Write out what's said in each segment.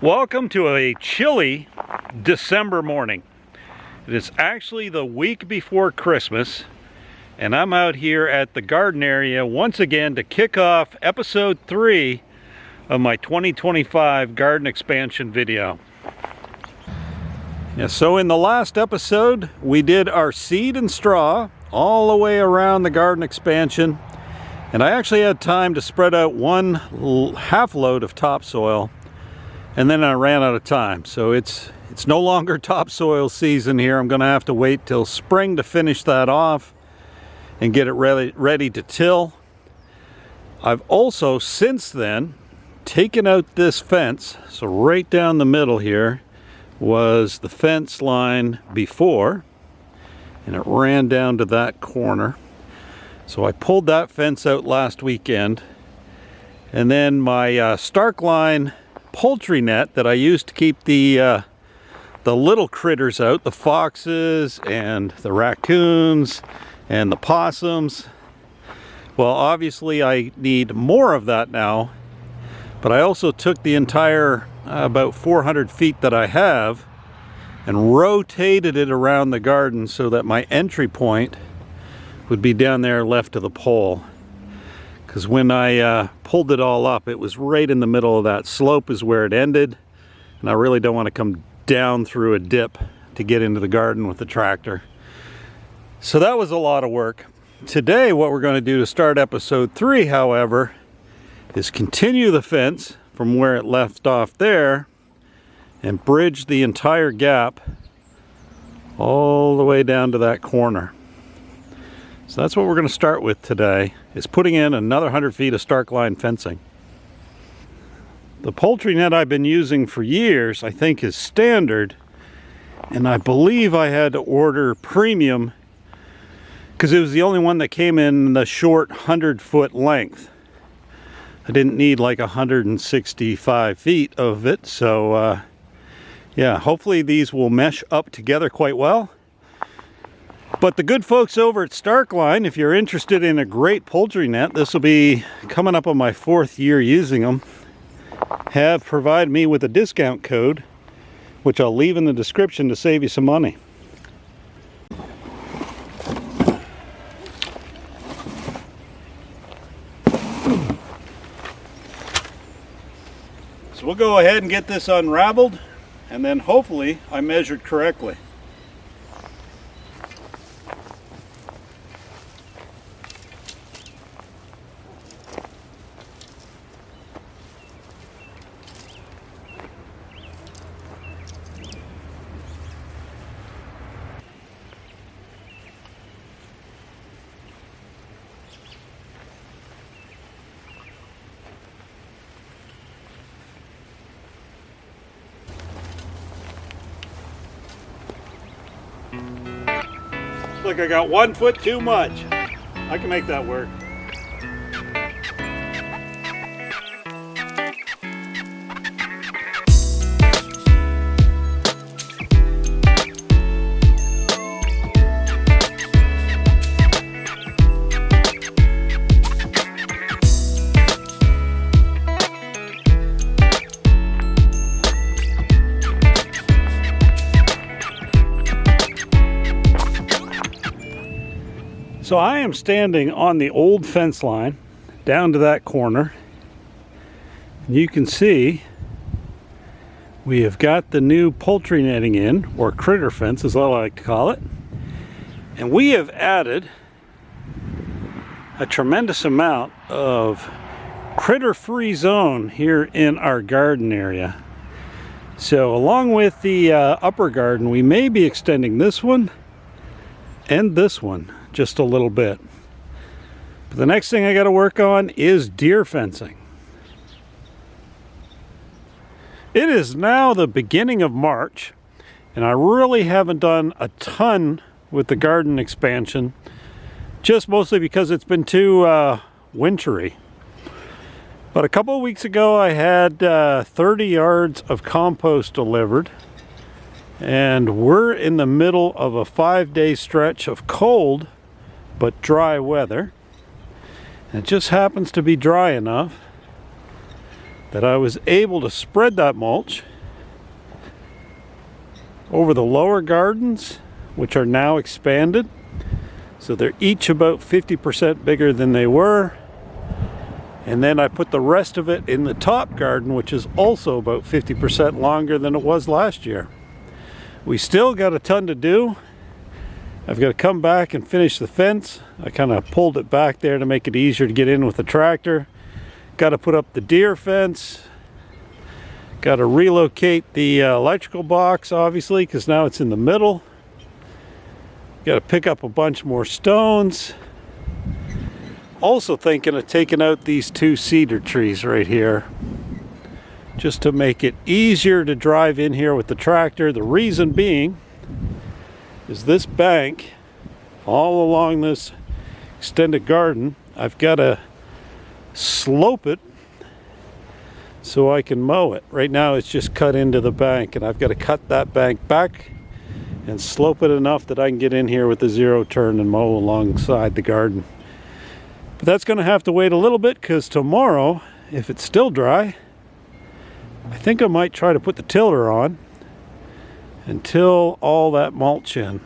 Welcome to a chilly December morning. It is actually the week before Christmas, and I'm out here at the garden area once again to kick off episode 3 of my 2025 garden expansion video. So in the last episode, we did our seed and straw all the way around the garden expansion, and I actually had time to spread out one half load of topsoil. And then I ran out of time, so it's no longer topsoil season here. I'm going to have to wait till spring to finish that off and get it ready to till. I've also since then taken out this fence. So right down the middle here was the fence line before, and it ran down to that corner. So I pulled that fence out last weekend, and then my Starkline poultry net that I used to keep the little critters out, the foxes and the raccoons and the possums. Well, obviously I need more of that now, but I also took the entire about 400 feet that I have and rotated it around the garden so that my entry point would be down there left of the pole. Because when I pulled it all up, it was right in the middle of that slope is where it ended, and I really don't want to come down through a dip to get into the garden with the tractor. So that was a lot of work. Today what we're going to do to start episode 3, however, is continue the fence from where it left off there and bridge the entire gap all the way down to that corner. So that's what we're going to start with today, is putting in another 100 feet of Starkline fencing. The poultry net I've been using for years, I think, is standard, and I believe I had to order premium because it was the only one that came in the short 100-foot length. I didn't need like 165 feet of it, so yeah, hopefully these will mesh up together quite well. But the good folks over at Starkline, if you're interested in a great poultry net, this will be coming up on my 4th year using them, have provided me with a discount code, which I'll leave in the description to save you some money. So we'll go ahead and get this unraveled, and then hopefully I measured correctly. Looks like I got 1 foot too much. I can make that work. So I am standing on the old fence line down to that corner. And you can see we have got the new poultry netting in, or critter fence is what I like to call it. And we have added a tremendous amount of critter-free zone here in our garden area. So along with the upper garden, we may be extending this one and this one just a little bit. But the next thing I got to work on is deer fencing. It is now the beginning of March, and I really haven't done a ton with the garden expansion, just mostly because it's been too wintry. But a couple of weeks ago I had 30 yards of compost delivered, and we're in the middle of a 5-day stretch of cold but dry weather. And it just happens to be dry enough that I was able to spread that mulch over the lower gardens, which are now expanded. So they're each about 50% bigger than they were. And then I put the rest of it in the top garden, which is also about 50% longer than it was last year. We still got a ton to do. I've got to come back and finish the fence. I kind of pulled it back there to make it easier to get in with the tractor. Got to put up the deer fence. Got to relocate the electrical box, obviously, because now it's in the middle. Got to pick up a bunch more stones. Also thinking of taking out these 2 cedar trees right here, just to make it easier to drive in here with the tractor. The reason being is this bank all along this extended garden, I've got to slope it so I can mow it. Right now it's just cut into the bank, and I've got to cut that bank back and slope it enough that I can get in here with the 0 turn and mow alongside the garden. But that's going to have to wait a little bit, because tomorrow, if it's still dry, I think I might try to put the tiller on and till all that mulch in.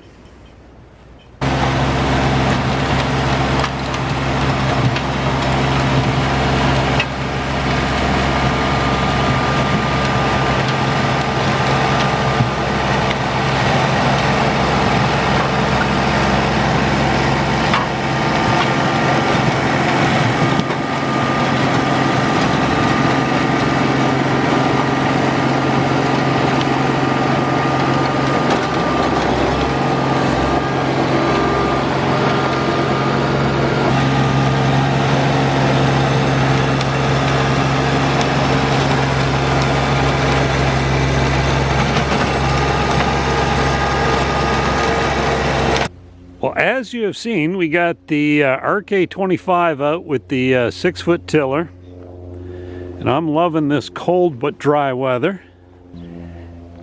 Well, as you have seen, we got the RK25 out with the 6-foot tiller, and I'm loving this cold but dry weather.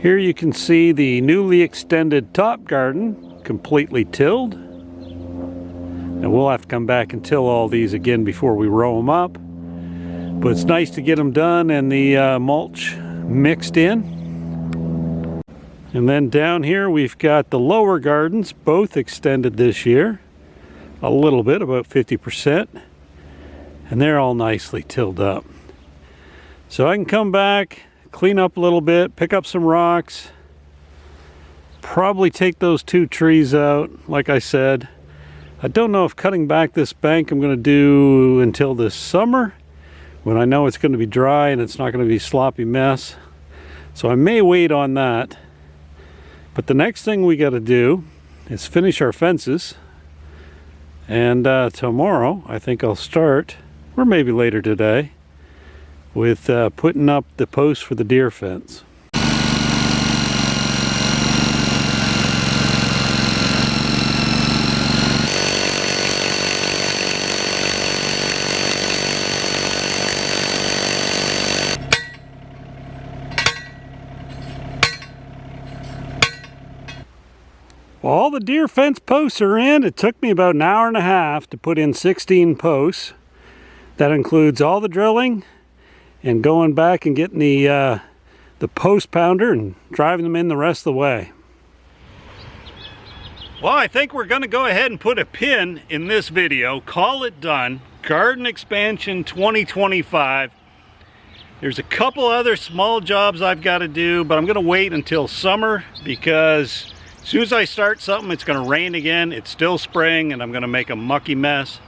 Here you can see the newly extended top garden completely tilled, and we'll have to come back and till all these again before we row them up, but it's nice to get them done and the mulch mixed in. And then down here we've got the lower gardens, both extended this year. A little bit, about 50%. And they're all nicely tilled up. So I can come back, clean up a little bit, pick up some rocks. Probably take those 2 trees out, like I said. I don't know if cutting back this bank I'm going to do until this summer, when I know it's going to be dry and it's not going to be a sloppy mess. So I may wait on that. But the next thing we got to do is finish our fences, and tomorrow I think I'll start, or maybe later today, with putting up the posts for the deer fence. Well, all the deer fence posts are in. It took me about an hour and a half to put in 16 posts. That includes all the drilling and going back and getting the post pounder and driving them in the rest of the way. Well, I think we're going to go ahead and put a pin in this video. Call it done. Garden Expansion 2025. There's a couple other small jobs I've got to do, but I'm going to wait until summer, because as soon as I start something, it's going to rain again. It's still spring, and I'm going to make a mucky mess.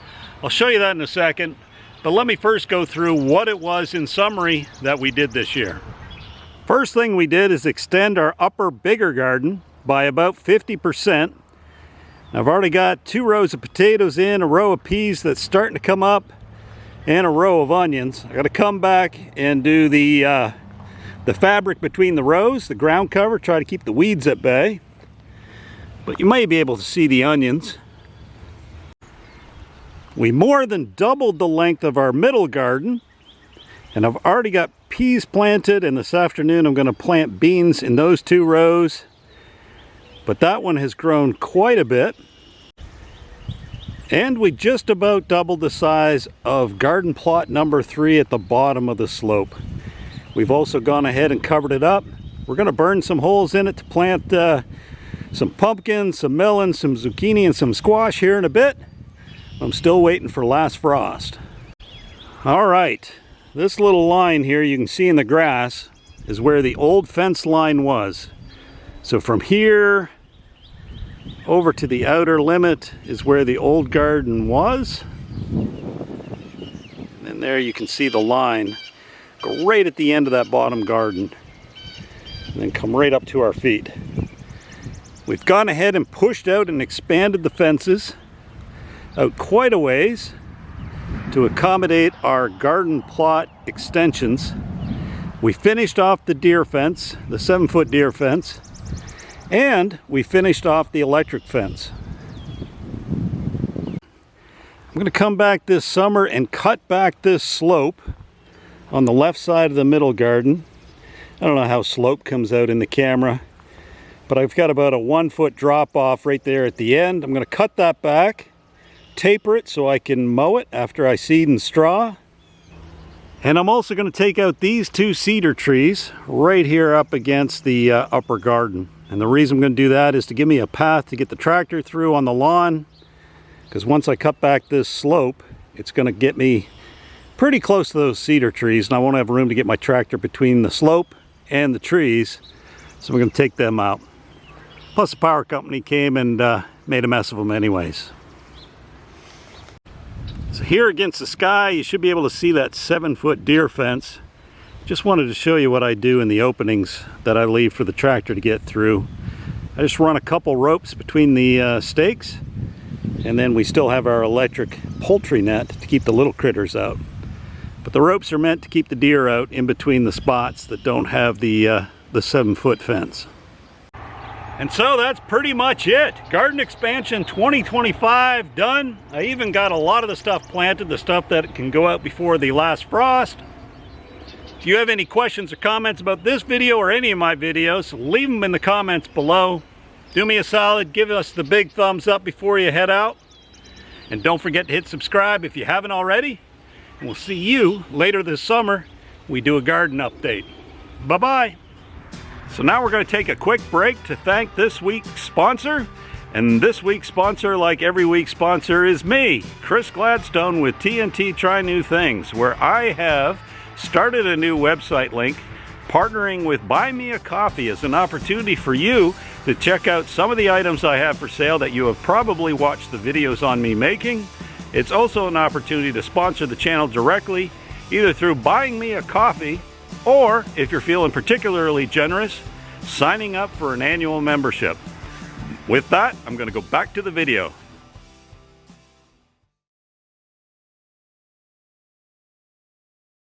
I'll show you that in a second, but let me first go through what it was in summary that we did this year. First thing we did is extend our upper bigger garden by about 50%. I've already got 2 rows of potatoes in, a row of peas that's starting to come up, and a row of onions. I got to come back and do the fabric between the rows, the ground cover, try to keep the weeds at bay. But you may be able to see the onions. We more than doubled the length of our middle garden, and I've already got peas planted, and this afternoon I'm going to plant beans in those 2 rows. But that one has grown quite a bit. And we just about doubled the size of garden plot number 3 at the bottom of the slope. We've also gone ahead and covered it up We're going to burn some holes in it to plant some pumpkins, some melons, some zucchini, and some squash here in a bit. I'm still waiting for last frost. All right, this little line here you can see in the grass is where the old fence line was. So from here over to the outer limit is where the old garden was. And there you can see the line go right at the end of that bottom garden and then come right up to our feet. We've gone ahead and pushed out and expanded the fences out quite a ways to accommodate our garden plot extensions. We finished off the deer fence, the 7-foot deer fence, and we finished off the electric fence. I'm going to come back this summer and cut back this slope on the left side of the middle garden. I don't know how slope comes out in the camera, but I've got about a 1-foot drop off right there at the end. I'm going to cut that back, taper it so I can mow it after I seed and straw. And I'm also going to take out these 2 cedar trees right here up against the upper garden. And the reason I'm going to do that is to give me a path to get the tractor through on the lawn, because once I cut back this slope, it's going to get me pretty close to those cedar trees, and I won't have room to get my tractor between the slope and the trees, so we're going to take them out. Plus the power company came and made a mess of them anyways. So here against the sky you should be able to see that 7-foot deer fence. Just wanted to show you what I do in the openings that I leave for the tractor to get through. I just run a couple ropes between the stakes, and then we still have our electric poultry net to keep the little critters out. But the ropes are meant to keep the deer out in between the spots that don't have the 7-foot fence. And so that's pretty much it. Garden expansion 2025 done. I even got a lot of the stuff planted, the stuff that can go out before the last frost. If you have any questions or comments about this video or any of my videos, leave them in the comments below. Do me a solid, give us the big thumbs up before you head out. And don't forget to hit subscribe if you haven't already. And we'll see you later this summer. We do a garden update. Bye-bye. So now we're going to take a quick break to thank this week's sponsor. And this week's sponsor, like every week's sponsor, is me, Chris Gladstone with TNT Try New Things, where I have started a new website link partnering with Buy Me a Coffee as an opportunity for you to check out some of the items I have for sale that you have probably watched the videos on me making. It's also an opportunity to sponsor the channel directly, either through buying me a coffee, or if you're feeling particularly generous, signing up for an annual membership. With that, I'm going to go back to the video.